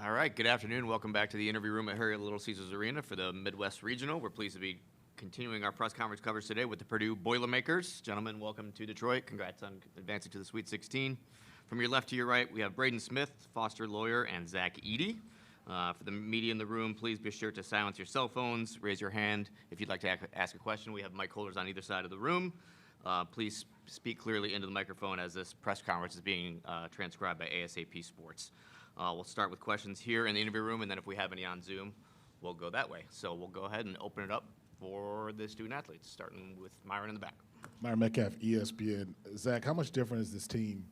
All right, good afternoon. Welcome back to the interview room at Harriet Little Caesars Arena for the Midwest Regional. We're pleased to be continuing our press conference coverage today with the Purdue Boilermakers. Gentlemen, welcome to Detroit. Congrats on advancing to the Sweet 16. From your left to your right, we have Braden Smtih, Foster lawyer, and Zach Edey. For the media in the room, please be sure to silence your cell phones, raise your hand if you'd like to ask a question. We have mic holders on either side of the room. Please speak clearly into the microphone as this press conference is being transcribed by ASAP Sports. We'll start with questions here in the interview room, and then if we have any on Zoom, we'll go that way. So we'll go ahead and open it up for the student athletes, starting with Myron in the back. Myron Metcalf, ESPN. Zach, how much different is this team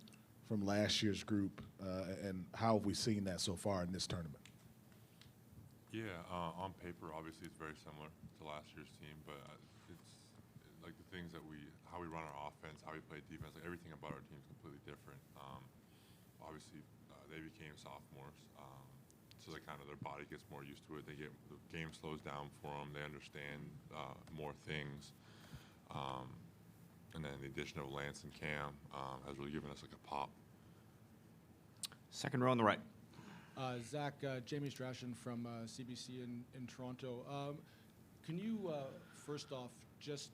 from last year's group, and how have we seen that so far in this tournament? Yeah, on paper, obviously it's very similar to last year's team, but it's like the things that how we run our offense, how we play defense, like everything about our team is completely different. Obviously, they became sophomores, so their body gets more used to it. The game slows down for them. They understand more things, and then the addition of Lance and Cam has really given us like a pop. Second row on the right. Zach, Jamie Strachan from CBC in Toronto. Can you, first off, just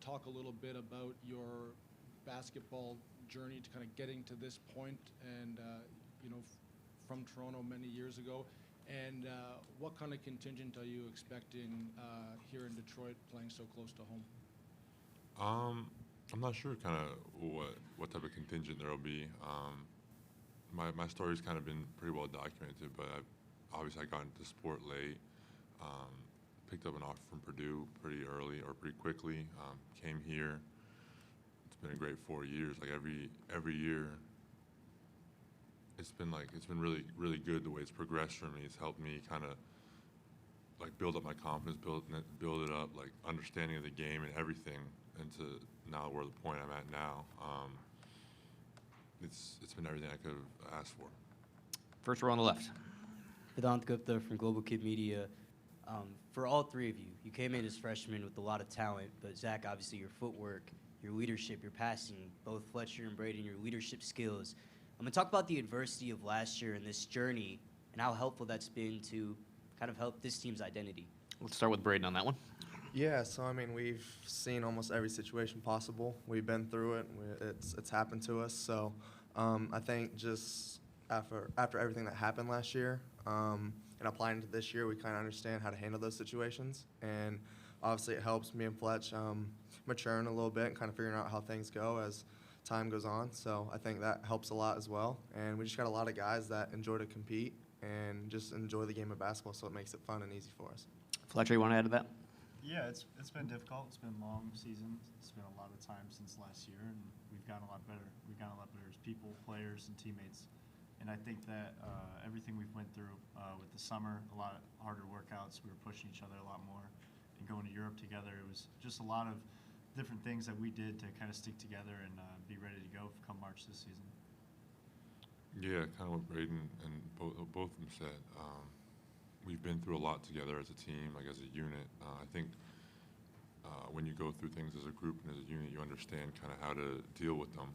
talk a little bit about your basketball journey to kind of getting to this point and, from Toronto many years ago, and what kind of contingent are you expecting here in Detroit playing so close to home? I'm not sure kind of what type of contingent there will be. My story's kind of been pretty well documented, but obviously I got into sport late, picked up an offer from Purdue pretty early or pretty quickly, came here. It's been a great 4 years. Like every year, it's been really, really good the way it's progressed for me. It's helped me kind of like build up my confidence, build it up, like understanding of the game and everything, and to now where the point I'm at now. It's been everything I could have asked for. First row on the left. Vedant Gupta from Global Kid Media. For all three of you, you came in as freshmen with a lot of talent, but Zach, obviously your footwork, your leadership, your passing, both Fletcher and Braden, your leadership skills. I'm going to talk about the adversity of last year and this journey and how helpful that's been to kind of help this team's identity. Let's start with Braden on that one. Yeah, so I mean, we've seen almost every situation possible. We've been through it. It's happened to us. So I think just after everything that happened last year and applying to this year, we kind of understand how to handle those situations. And obviously, it helps me and Fletch maturing a little bit and kind of figuring out how things go as time goes on. So I think that helps a lot as well. And we just got a lot of guys that enjoy to compete and just enjoy the game of basketball, so it makes it fun and easy for us. Fletcher, you want to add to that? Yeah, it's been difficult. It's been long seasons. It's been a lot of time since last year, and we've gotten a lot better. We've gotten a lot better as people, players, and teammates. And I think that everything we've went through with the summer, a lot of harder workouts, we were pushing each other a lot more, and going to Europe together, it was just a lot of different things that we did to kind of stick together and be ready to go come March this season. Yeah, kind of what Braden and both of them said. We've been through a lot together as a team, like as a unit. I think when you go through things as a group and as a unit, you understand kind of how to deal with them.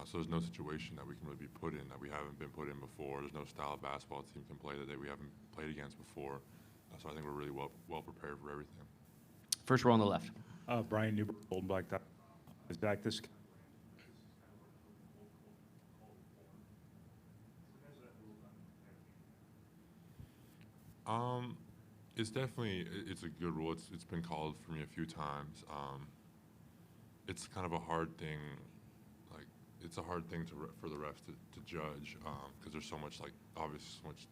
So there's no situation that we can really be put in that we haven't been put in before. There's no style of basketball a team can play that we haven't played against before. So I think we're really well prepared for everything. First row on the left. Brian Newberg, Golden Black. Zach, this. It's definitely it's a good rule. It's been called for me a few times. It's kind of a hard thing. Like it's a hard thing for the refs to judge because there's so much obviously so much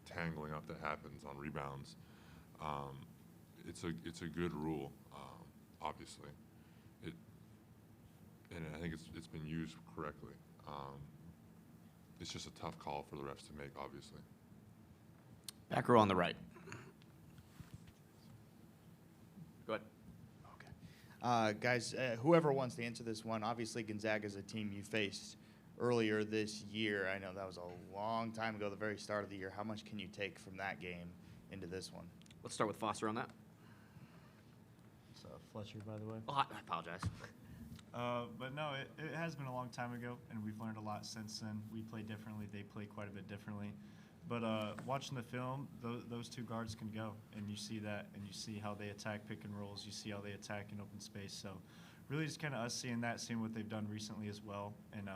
tangling up that happens on rebounds. It's a good rule, obviously. And I think it's been used correctly. It's just a tough call for the refs to make, obviously. Back row on the right. Go ahead. Guys, whoever wants to answer this one, obviously Gonzaga is a team you faced earlier this year. I know that was a long time ago, the very start of the year. How much can you take from that game into this one? Let's start with Foster on that. It's Fletcher, by the way. Oh, I apologize. But no, it has been a long time ago, and we've learned a lot since then. We play differently. They play quite a bit differently. But watching the film, those two guards can go, and you see that, and you see how they attack pick and rolls. You see how they attack in open space. So really just kind of us seeing that, seeing what they've done recently as well, and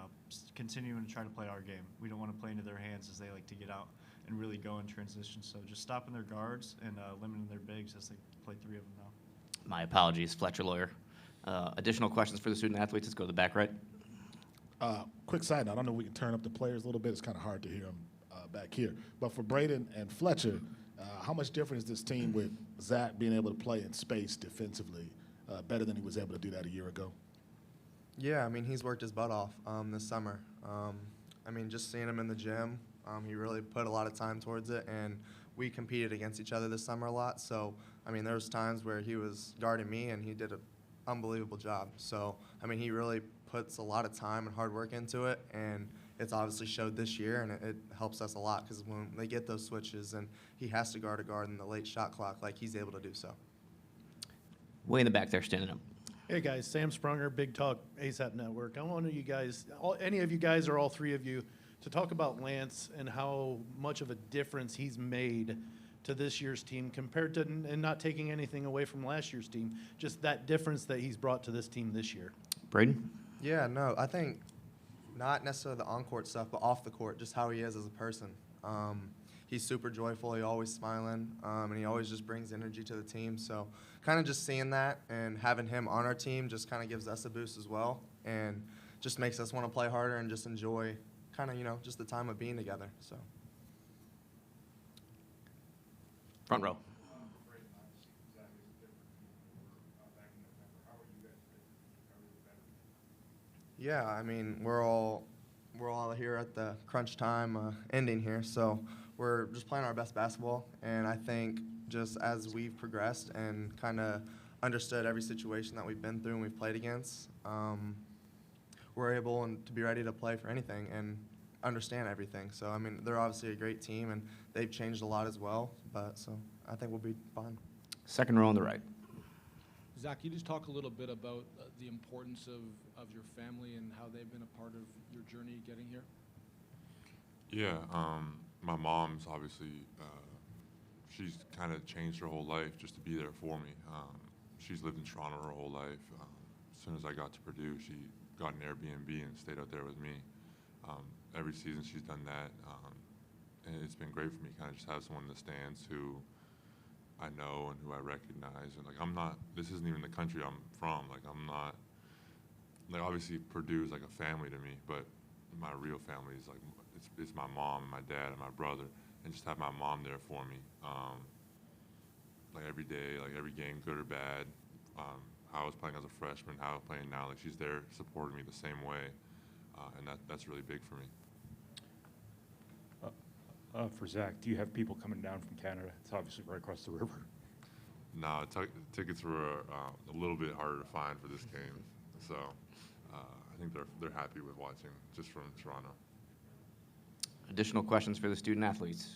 continuing to try to play our game. We don't want to play into their hands as they like to get out and really go in transition. So just stopping their guards and limiting their bigs as they play three of them now. My apologies, Fletcher Lover. Additional questions for the student athletes? Let's go to the back right. Quick side note, I don't know if we can turn up the players a little bit. It's kind of hard to hear them back here. But for Braden and Fletcher, how much different is this team with Zach being able to play in space defensively better than he was able to do that a year ago? Yeah, I mean, he's worked his butt off this summer. I mean, just seeing him in the gym, he really put a lot of time towards it, and we competed against each other this summer a lot. So, I mean, there was times where he was guarding me, and he did an unbelievable job. So, I mean, he really puts a lot of time and hard work into it, and it's obviously showed this year, and it helps us a lot because when they get those switches and he has to guard a guard in the late shot clock, like he's able to do so. Way in the back there, standing up. Hey guys, Sam Sprunger, Big Talk ASAP Network. I want you guys, any of you guys or all three of you, to talk about Lance and how much of a difference he's made to this year's team compared to, and not taking anything away from last year's team, just that difference that he's brought to this team this year. Braden? Yeah, no, I think not necessarily the on-court stuff, but off the court, just how he is as a person. He's super joyful, he's always smiling, and he always just brings energy to the team. So kind of just seeing that and having him on our team just kind of gives us a boost as well, and just makes us want to play harder and just enjoy kind of, you know, just the time of being together. So. Front row. Yeah, I mean, we're all here at the crunch time ending here, so we're just playing our best basketball. And I think just as we've progressed and kind of understood every situation that we've been through and we've played against, we're able to be ready to play for anything and understand everything. So, I mean, they're obviously a great team, and they've changed a lot as well. But so I think we'll be fine. Second row on the right. Zach, can you just talk a little bit about the importance of your family and how they've been a part of your journey getting here? Yeah, my mom's obviously, she's kind of changed her whole life just to be there for me. She's lived in Toronto her whole life. As soon as I got to Purdue, she got an Airbnb and stayed out there with me. Every season she's done that, and it's been great for me, kind of just have someone in the stands who I know and who I recognize. And like, this isn't even the country I'm from. Like, I'm not, like, obviously Purdue is like a family to me, but my real family is like, it's my mom and my dad and my brother, and just have my mom there for me. Like every day, like every game, good or bad, how I was playing as a freshman, how I'm playing now, like she's there supporting me the same way. And that's really big for me. For Zach, do you have people coming down from Canada? It's obviously right across the river. No, tickets were a little bit harder to find for this game, so I think they're happy with watching just from Toronto. Additional questions for the student athletes?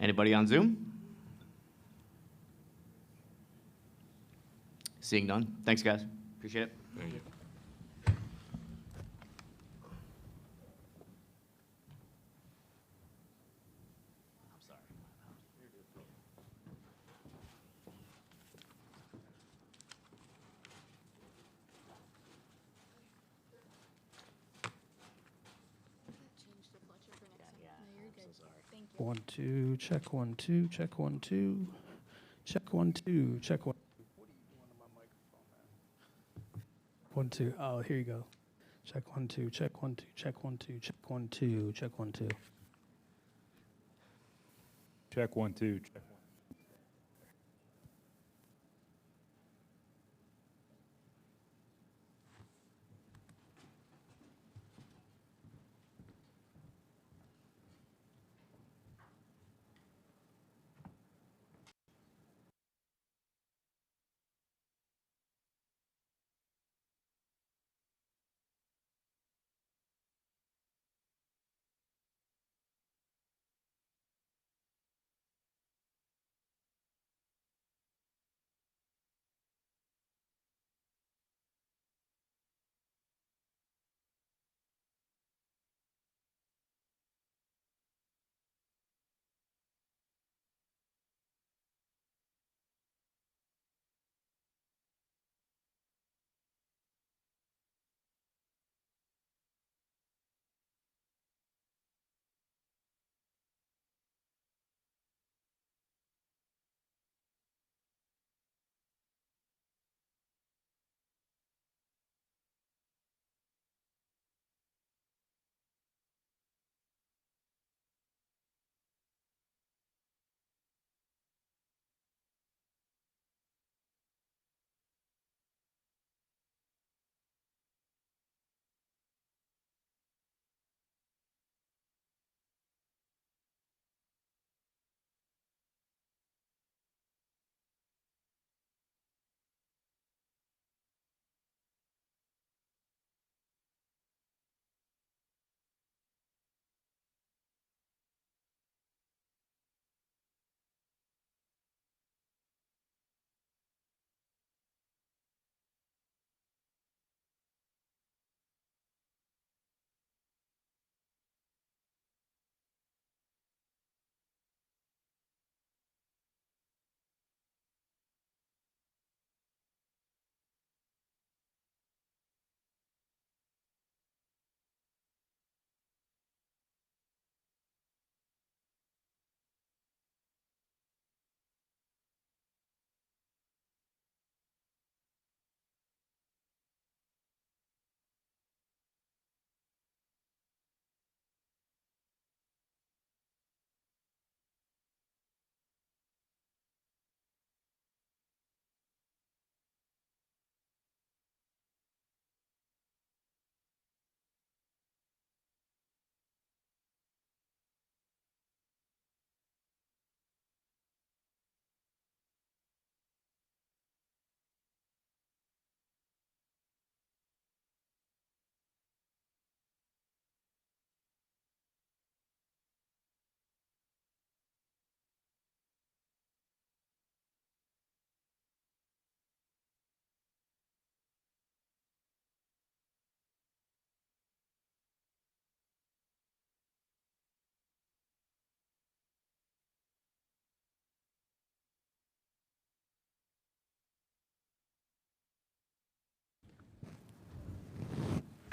Anybody on Zoom? Seeing none. Thanks, guys. Appreciate it. Thank you. Change to Fletcher for next time. No, you're good. Thank you. 1 2 check 1 2 check 1 2 check 1 2 check 1. What are you doing to my microphone, man? 1 2. Oh, here you go. Check 1 2 check 1 2 check 1 2 check 1 2 check 1 2. Check 1 2 check 1.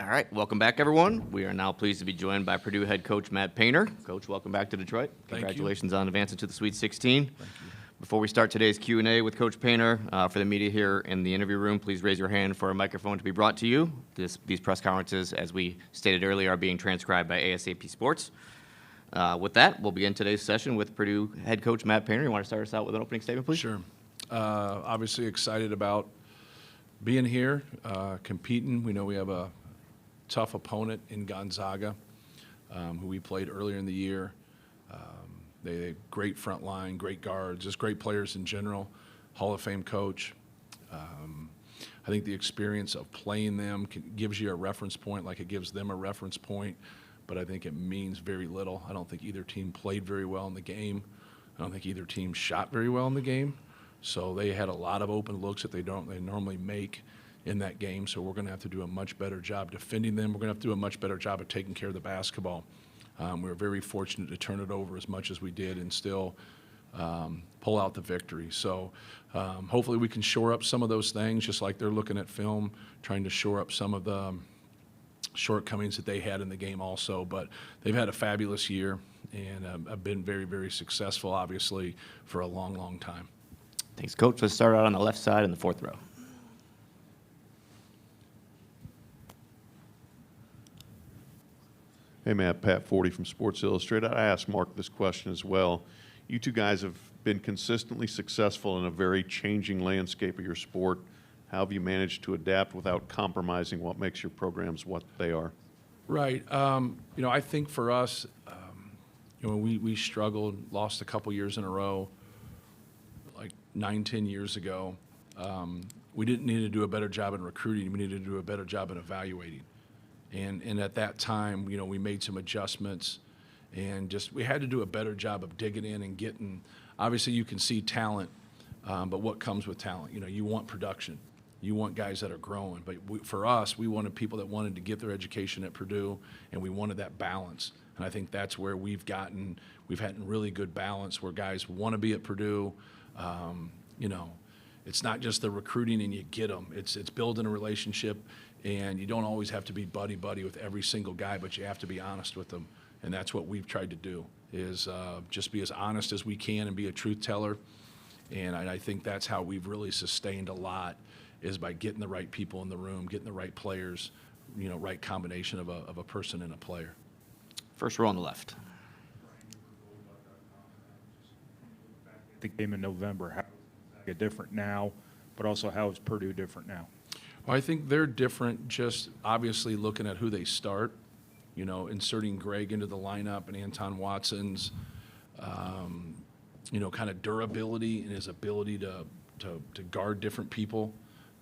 All right, welcome back, everyone. We are now pleased to be joined by Purdue head coach Matt Painter. Coach, welcome back to Detroit. Thank you. Congratulations on advancing to the Sweet 16. Before we start today's Q&A with Coach Painter, for the media here in the interview room, please raise your hand for a microphone to be brought to you. These press conferences, as we stated earlier, are being transcribed by ASAP Sports. With that, we'll begin today's session with Purdue head coach Matt Painter. You want to start us out with an opening statement, please? Sure. Obviously excited about being here, competing. We know we have a tough opponent in Gonzaga, who we played earlier in the year. They great front line, great guards, just great players in general, Hall of Fame coach. I think the experience of playing them gives you a reference point like it gives them a reference point, but I think it means very little. I don't think either team played very well in the game. I don't think either team shot very well in the game. So they had a lot of open looks that they normally make in that game. So we're going to have to do a much better job defending them. We're going to have to do a much better job of taking care of the basketball. We were very fortunate to turn it over as much as we did and still pull out the victory. So hopefully we can shore up some of those things, just like they're looking at film, trying to shore up some of the shortcomings that they had in the game also. But they've had a fabulous year and have been very, very successful, obviously, for a long, long time. Thanks, Coach. Let's start out on the left side in the fourth row. Hey, Matt, Pat Forty from Sports Illustrated. I asked Mark this question as well. You two guys have been consistently successful in a very changing landscape of your sport. How have you managed to adapt without compromising what makes your programs what they are? Right. I think for us, we struggled, lost a couple years in a row, like 9-10 years ago. We didn't need to do a better job in recruiting. We needed to do a better job in evaluating. And at that time, we made some adjustments and we had to do a better job of digging in and getting, obviously you can see talent, but what comes with talent? You want production. You want guys that are growing. But for us, we wanted people that wanted to get their education at Purdue, and we wanted that balance. And I think that's where we've had really good balance where guys want to be at Purdue. It's not just the recruiting and you get them. It's building a relationship, and you don't always have to be buddy-buddy with every single guy, but you have to be honest with them. And that's what we've tried to do, is just be as honest as we can and be a truth teller. And I think that's how we've really sustained a lot, is by getting the right people in the room, getting the right players, right combination of a person and a player. First row on the left. The game in November, how is it different now, but also how is Purdue different now? Well, I think they're different, just obviously looking at who they start, inserting Greg into the lineup and Anton Watson's, kind of durability and his ability to guard different people,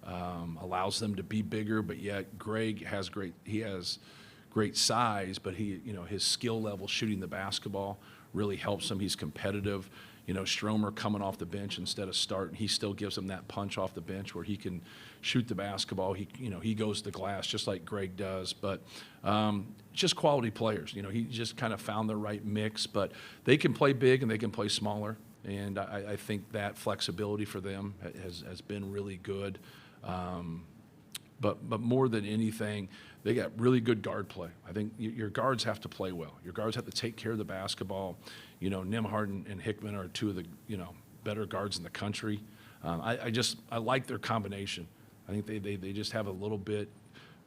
allows them to be bigger, but yet Greg has great size, but his skill level shooting the basketball really helps him. He's competitive. Stromer coming off the bench instead of starting, he still gives him that punch off the bench where he can shoot the basketball. He goes to the glass just like Greg does. But just quality players. He just kind of found the right mix. But they can play big and they can play smaller. And I think that flexibility for them has been really good. But more than anything, they got really good guard play. I think your guards have to play well. Your guards have to take care of the basketball. Nembhard and Hickman are two of the better guards in the country. I like their combination. I think they just have a little bit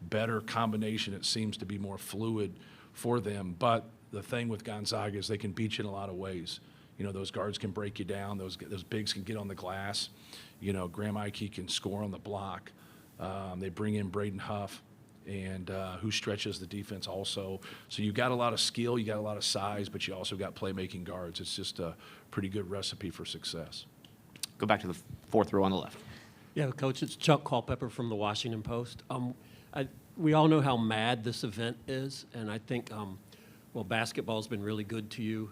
better combination. It seems to be more fluid for them. But the thing with Gonzaga is they can beat you in a lot of ways. Those guards can break you down. Those bigs can get on the glass. Graham Ike can score on the block. They bring in Braden Huff, and who stretches the defense also. So you got a lot of skill, you got a lot of size, but you also got playmaking guards. It's just a pretty good recipe for success. Go back to the fourth row on the left. Yeah, Coach, it's Chuck Culpepper from the Washington Post. We all know how mad this event is, and I think, basketball's been really good to you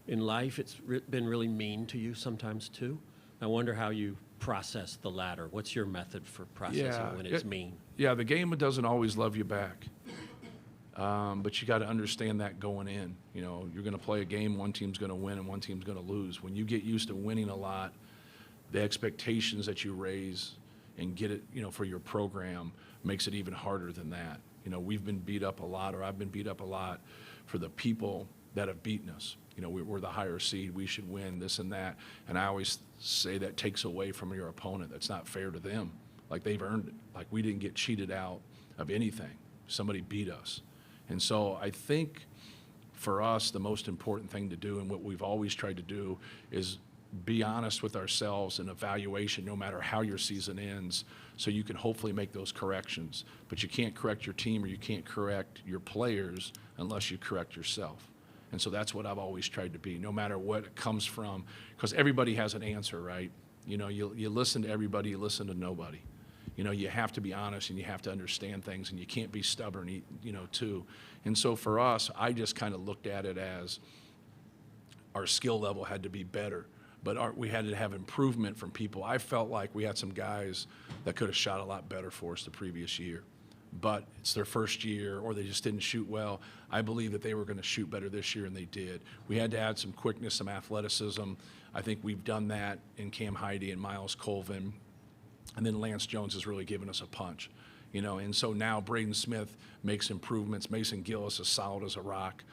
in life. It's been really mean to you sometimes, too. I wonder how you process the latter. What's your method for processing when it's mean? Yeah, the game doesn't always love you back. But you got to understand that going in. You're going to play a game, one team's going to win and one team's going to lose. When you get used to winning a lot, the expectations that you raise and get it, for your program makes it even harder than that. You know, we've been beat up a lot, or I've been beat up a lot for the people that have beaten us. You know, we're the higher seed, we should win, this and that. And I always say that takes away from your opponent. That's not fair to them. Like, they've earned it. Like, we didn't get cheated out of anything. Somebody beat us. And so I think for us, the most important thing to do, and what we've always tried to do, is be honest with ourselves in evaluation, no matter how your season ends, so you can hopefully make those corrections. But you can't correct your team, or you can't correct your players unless you correct yourself. And so that's what I've always tried to be, no matter what it comes from, because everybody has an answer, right? You know, you listen to everybody, you listen to nobody. You know, you have to be honest, and you have to understand things, and you can't be stubborn, you know, too. And so for us, I just kind of looked at it as our skill level had to be better, but we had to have improvement from people. I felt like we had some guys that could have shot a lot better for us the previous year, but it's their first year, or they just didn't shoot well. I believe that they were going to shoot better this year, and they did. We had to add some quickness, some athleticism. I think we've done that in Cam Heide and Miles Colvin. And then Lance Jones has really given us a punch, you know. And so now Braden Smtih makes improvements. Mason Gillis is solid as a rock.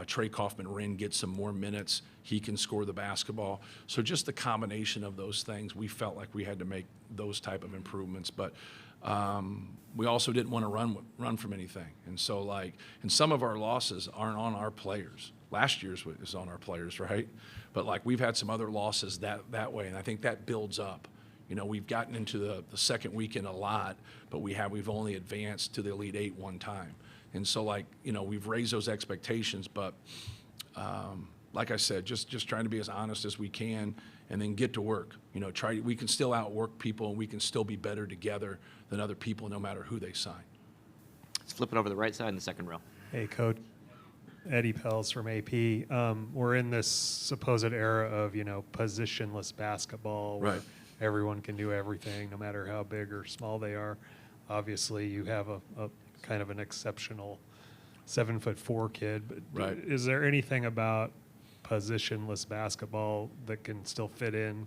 Trey Kaufman-Wren gets some more minutes. He can score the basketball. So just the combination of those things, we felt like we had to make those type of improvements. But we also didn't want to run from anything. And so, like, and some of our losses aren't on our players. Last year's is on our players, right? But, like, we've had some other losses that way, and I think that builds up. You know, we've gotten into the second weekend a lot, but we've only advanced to the Elite Eight one time. And so, like, you know, we've raised those expectations, but like I said, just trying to be as honest as we can, and then get to work. You know, we can still outwork people, and we can still be better together than other people, no matter who they sign. Let's flip it over to the right side in the second row. Hey, Coach. Eddie Pels from AP. We're in this supposed era of, you know, positionless basketball, where right. Everyone can do everything, no matter how big or small they are. Obviously, you have a kind of an exceptional 7'4" kid, but right. Is there anything about positionless basketball that can still fit in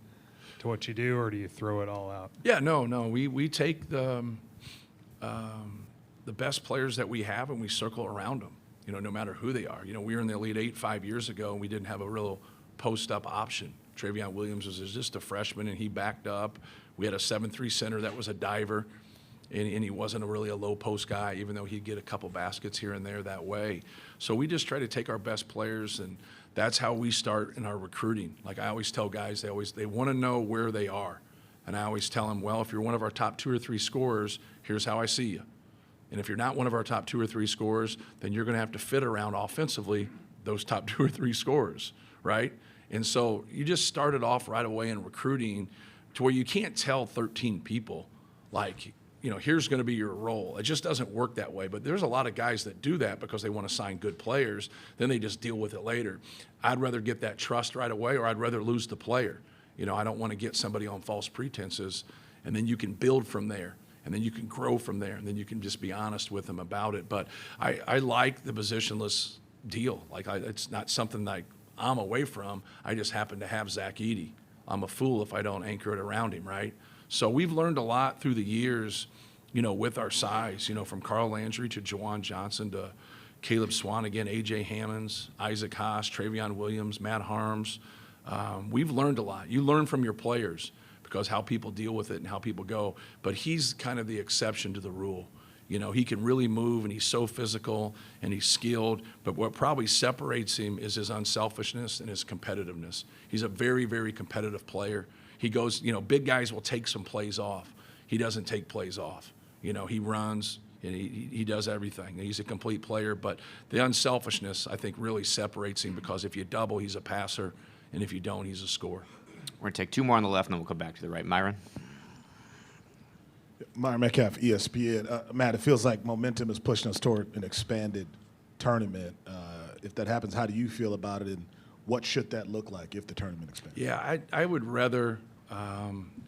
to what you do, or do you throw it all out? Yeah, no. We take the best players that we have, and we circle around them. You know, no matter who they are. You know, we were in the Elite Eight 5 years ago, and we didn't have a real post-up option. Travion Williams was just a freshman, and he backed up. We had a 7'3" center that was a diver, and he wasn't really a low-post guy, even though he'd get a couple baskets here and there that way. So we just try to take our best players, and that's how we start in our recruiting. Like I always tell guys, they want to know where they are. And I always tell them, well, if you're one of our top 2 or 3 scorers, here's how I see you. And if you're not one of our top 2 or 3 scorers, then you're going to have to fit around offensively those top 2 or 3 scorers, right? And so you just started off right away in recruiting to where you can't tell 13 people, like, you know, here's going to be your role. It just doesn't work that way. But there's a lot of guys that do that because they want to sign good players. Then they just deal with it later. I'd rather get that trust right away, or I'd rather lose the player. You know, I don't want to get somebody on false pretenses, and then you can build from there. And then you can grow from there, and then you can just be honest with them about it. But I like the positionless deal. Like, it's not something like I'm away from. I just happen to have Zach Edey. I'm a fool if I don't anchor it around him, right? So we've learned a lot through the years, you know, with our size, you know, from Carl Landry to Jawan Johnson to Caleb Swanigan, A.J. Hammonds, Isaac Haas, Travion Williams, Matt Harms. We've learned a lot. You learn from your players because how people deal with it and how people go. But he's kind of the exception to the rule. You know, he can really move, and he's so physical, and he's skilled. But what probably separates him is his unselfishness and his competitiveness. He's a very, very competitive player. He goes, you know, big guys will take some plays off. He doesn't take plays off. You know, he runs, and he does everything. He's a complete player. But the unselfishness, I think, really separates him because if you double, he's a passer, and if you don't, he's a scorer. We're going to take 2 more on the left, and then we'll come back to the right. Myron? Myron Metcalf, ESPN. Matt, it feels like momentum is pushing us toward an expanded tournament. If that happens, how do you feel about it, and what should that look like if the tournament expands? Yeah, I would rather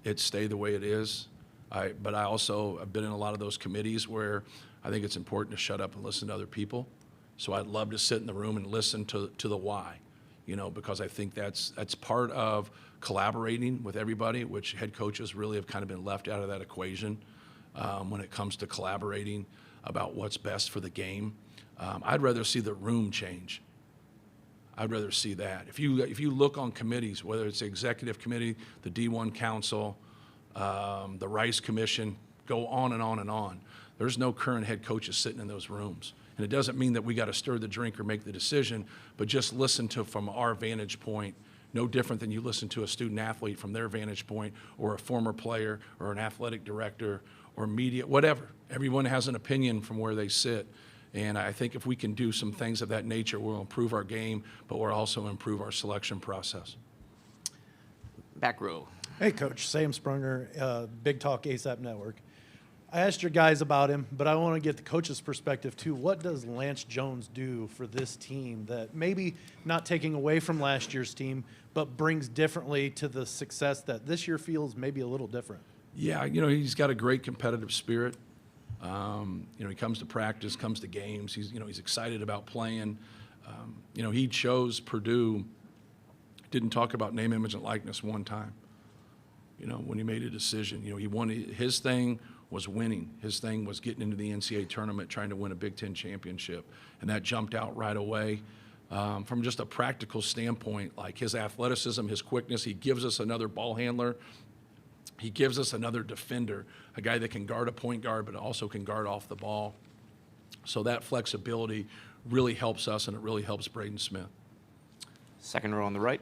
it stay the way it is. But I also have been in a lot of those committees where I think it's important to shut up and listen to other people. So I'd love to sit in the room and listen to the why, you know, because I think that's part of collaborating with everybody, which head coaches really have kind of been left out of that equation when it comes to collaborating. about what's best for the game. I'd rather see the room change. I'd rather see that. If you look on committees, whether it's the executive committee, the D1 council, the Rice Commission, go on and on and on. There's no current head coaches sitting in those rooms. And it doesn't mean that we got to stir the drink or make the decision, but just listen to from our vantage point, no different than you listen to a student athlete from their vantage point, or a former player or an athletic director or media, whatever. Everyone has an opinion from where they sit. And I think if we can do some things of that nature, we'll improve our game, but we'll also improve our selection process. Back row. Hey, Coach. Sam Sprunger, Big Talk ASAP Network. I asked your guys about him, but I want to get the coach's perspective too. What does Lance Jones do for this team that maybe not taking away from last year's team, but brings differently to the success that this year feels maybe a little different? Yeah, he's got a great competitive spirit. He comes to practice, comes to games. He's excited about playing. He chose Purdue, didn't talk about name, image, and likeness one time. When he made a decision, he wanted, his thing was winning. His thing was getting into the NCAA tournament, trying to win a Big Ten championship. And that jumped out right away. From just a practical standpoint, like his athleticism, his quickness, he gives us another ball handler. He gives us another defender, a guy that can guard a point guard, but also can guard off the ball. So that flexibility really helps us, and it really helps Braden Smtih. Second row on the right.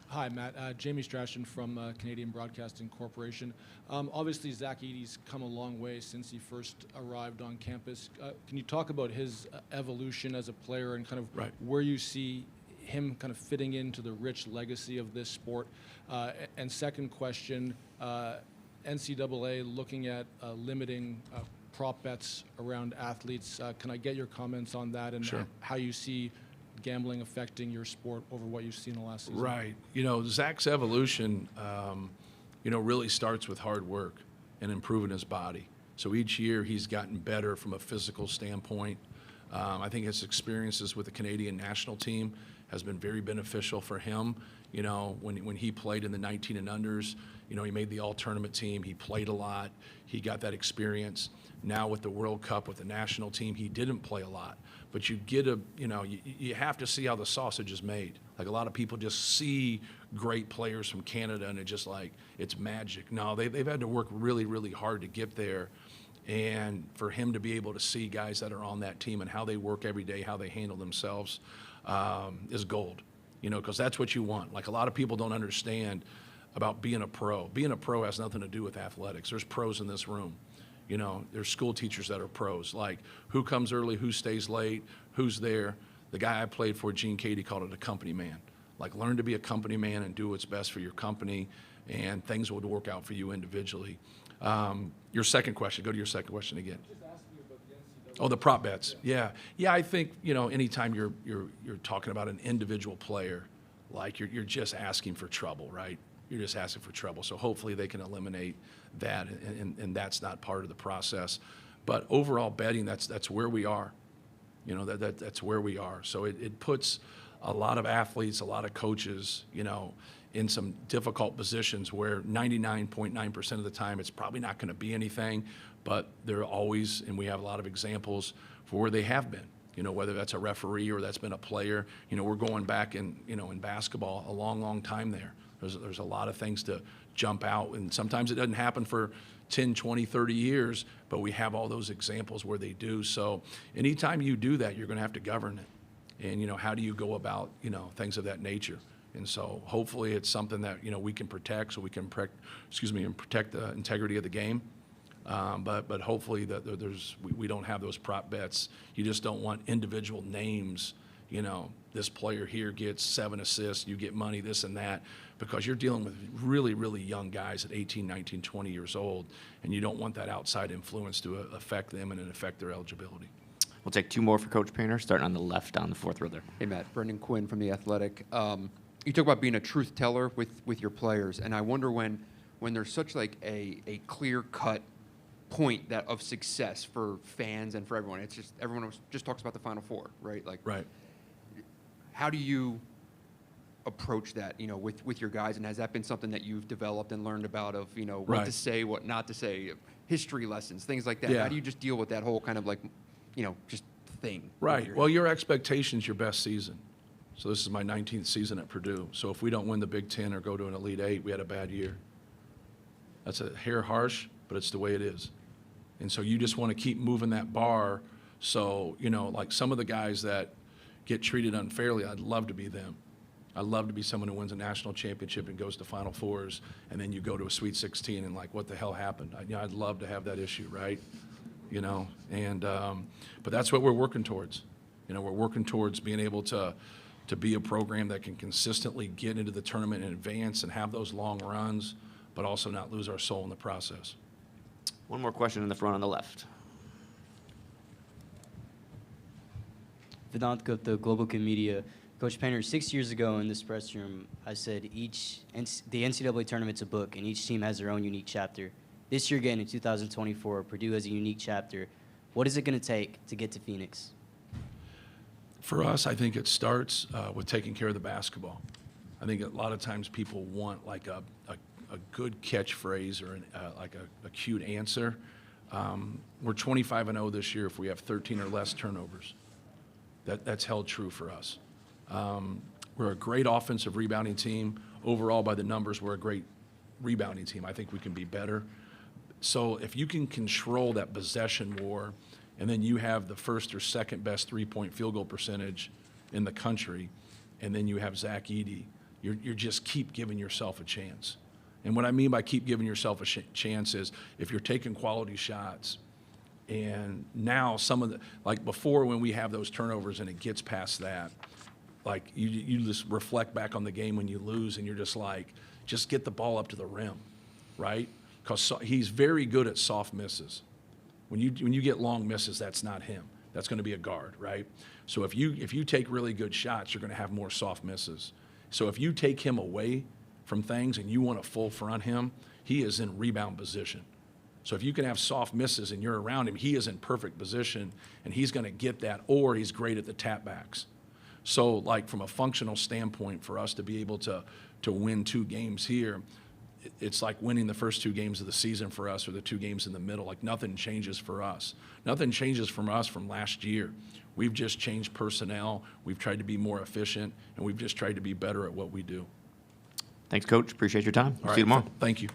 Hi, Matt. Jamie Strachan from Canadian Broadcasting Corporation. Obviously, Zach Edey's come a long way since he first arrived on campus. Can you talk about his evolution as a player and kind of where you see him kind of fitting into the rich legacy of this sport? And second question, NCAA looking at limiting prop bets around athletes. Can I get your comments on that and how you see gambling affecting your sport over what you've seen in the last season? Right. Zach's evolution, really starts with hard work and improving his body. So each year he's gotten better from a physical standpoint. I think his experiences with the Canadian national team has been very beneficial for him. When he played in the 19 and unders, he made the all-tournament team. He played a lot. He got that experience. Now with the World Cup, with the national team, he didn't play a lot. But you get you have to see how the sausage is made. Like a lot of people just see great players from Canada and it's just like, it's magic. No, they've had to work really, really hard to get there. And for him to be able to see guys that are on that team and how they work every day, how they handle themselves, is gold. Because that's what you want. Like a lot of people don't understand about being a pro. Being a pro has nothing to do with athletics. There's pros in this room. There's school teachers that are pros, like who comes early, who stays late, who's there. The guy I played for, Gene Cady, called it a company man. Like learn to be a company man and do what's best for your company, and things will work out for you individually. Your second question, go to your second question again. Oh, the prop bets. Yeah. I think, anytime you're talking about an individual player, like you're just asking for trouble, right? You're just asking for trouble. So hopefully they can eliminate that, and that's not part of the process. But overall betting, that's where we are. That's where we are. So it puts a lot of athletes, a lot of coaches, in some difficult positions where 99.9% of the time it's probably not going to be anything, but they're always, and we have a lot of examples for where they have been. Whether that's a referee or that's been a player. We're going back in basketball a long, long time there. There's a lot of things to jump out, and sometimes it doesn't happen for 10, 20, 30 years, but we have all those examples where they do. So anytime you do that, you're going to have to govern it. And, how do you go about, things of that nature? And so hopefully it's something that, we can protect, so we can protect the integrity of the game. But hopefully that we don't have those prop bets. You just don't want individual names, this player here gets 7 assists, you get money, this and that, because you're dealing with really, really young guys at 18, 19, 20 years old, and you don't want that outside influence to affect them and affect their eligibility. We'll take two more for Coach Painter, starting on the left on the fourth row there. Hey, Matt. Brendan Quinn from The Athletic. You talk about being a truth teller with your players, and I wonder when there's such like a clear-cut point of success for fans and for everyone. It's just everyone just talks about the Final Four, right? Right. How do you approach that, with your guys, and has that been something that you've developed and learned about of, what to say, what not to say, history lessons, things like that? Yeah. How do you just deal with that whole kind of like just thing. Right. Well, your expectation's your best season. So this is my 19th season at Purdue. So if we don't win the Big Ten or go to an Elite Eight, we had a bad year. That's a hair harsh, but it's the way it is. And so you just want to keep moving that bar. So, like some of the guys that get treated unfairly, I'd love to be them. I'd love to be someone who wins a national championship and goes to Final Fours, and then you go to a Sweet 16 and like, what the hell happened? I'd love to have that issue, right? And but that's what we're working towards. We're working towards being able to be a program that can consistently get into the tournament and advance and have those long runs, but also not lose our soul in the process. One more question in the front on the left. Vedant Gupta, Global Kid Media. Coach Painter, 6 years ago in this press room, I said the NCAA tournament's a book, and each team has their own unique chapter. This year again, in 2024, Purdue has a unique chapter. What is it going to take to get to Phoenix? For us, I think it starts with taking care of the basketball. I think a lot of times people want like a good catchphrase or like a cute answer. We're 25-0 this year if we have 13 or less turnovers. That's held true for us. We're a great offensive rebounding team. Overall, by the numbers, we're a great rebounding team. I think we can be better. So if you can control that possession war, and then you have the first or second best three-point field goal percentage in the country, and then you have Zach Edey, you're just keep giving yourself a chance. And what I mean by keep giving yourself a chance is if you're taking quality shots, and now some of the, like before when we have those turnovers and it gets past that, like you just reflect back on the game when you lose and you're just like, just get the ball up to the rim, right? Because he's very good at soft misses. When you get long misses, that's not him. That's going to be a guard, right? So if you take really good shots, you're going to have more soft misses. So if you take him away from things and you want to full front him, he is in rebound position. So if you can have soft misses and you're around him, he is in perfect position and he's going to get that, or he's great at the tap backs. So like from a functional standpoint, for us to be able to win 2 games here, it's like winning the first 2 games of the season for us, or the 2 games in the middle. Like nothing changes for us. Nothing changes from us from last year. We've just changed personnel. We've tried to be more efficient, and we've just tried to be better at what we do. Thanks, Coach. Appreciate your time. All right. See you tomorrow. Thank you.